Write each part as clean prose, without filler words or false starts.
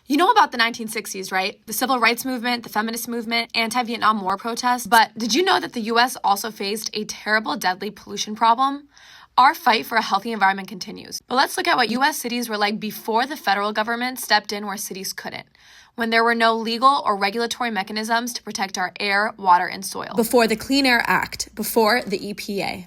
You know about the 1960s, right? The civil rights movement, the feminist movement, anti-Vietnam War protests. But did you know that the US also faced a terrible, deadly pollution problem? Our fight for a healthy environment continues. But let's look at what US cities were like before the federal government stepped in where cities couldn't, when there were no legal or regulatory mechanisms to protect our air, water, and soil. Before the Clean Air Act, before the EPA.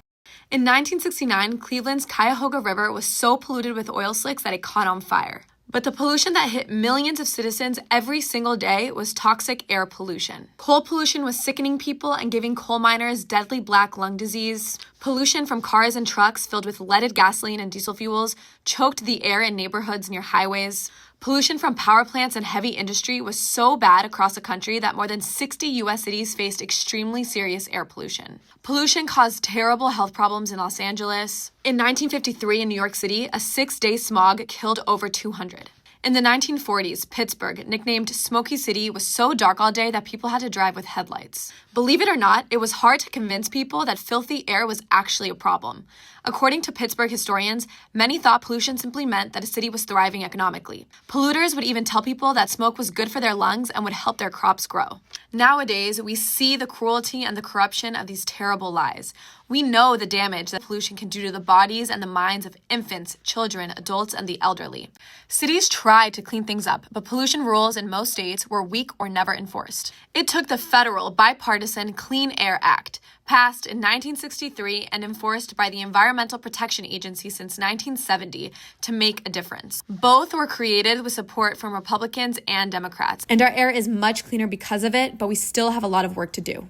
In 1969, Cleveland's Cuyahoga River was so polluted with oil slicks that it caught on fire. But the pollution that hit millions of citizens every single day was toxic air pollution. Coal pollution was sickening people and giving coal miners deadly black lung disease. Pollution from cars and trucks filled with leaded gasoline and diesel fuels choked the air in neighborhoods near highways. Pollution from power plants and heavy industry was so bad across the country that more than 60 U.S. cities faced extremely serious air pollution. Pollution caused terrible health problems in Los Angeles. In 1953 in New York City, a 6-day smog killed over 200. In the 1940s, Pittsburgh, nicknamed Smoky City, was so dark all day that people had to drive with headlights. Believe it or not, it was hard to convince people that filthy air was actually a problem. According to Pittsburgh historians, many thought pollution simply meant that a city was thriving economically. Polluters would even tell people that smoke was good for their lungs and would help their crops grow. Nowadays, we see the cruelty and the corruption of these terrible lies. We know the damage that pollution can do to the bodies and the minds of infants, children, adults, and the elderly. Cities tried to clean things up, but pollution rules in most states were weak or never enforced. It took the federal bipartisan Clean Air Act, passed in 1963 and enforced by the Environmental Protection Agency since 1970, to make a difference. Both were created with support from Republicans and Democrats. And our air is much cleaner because of it, but we still have a lot of work to do.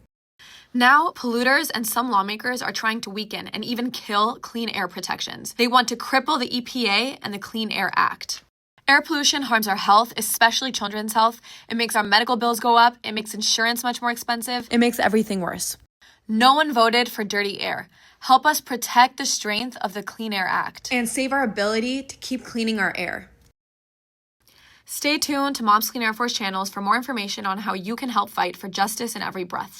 Now, polluters and some lawmakers are trying to weaken and even kill clean air protections. They want to cripple the EPA and the Clean Air Act. Air pollution harms our health, especially children's health. It makes our medical bills go up. It makes insurance much more expensive. It makes everything worse. No one voted for dirty air. Help us protect the strength of the Clean Air Act And save our ability to keep cleaning our air. Stay tuned to Mom's Clean Air Force channels for more information on how you can help fight for justice in every breath.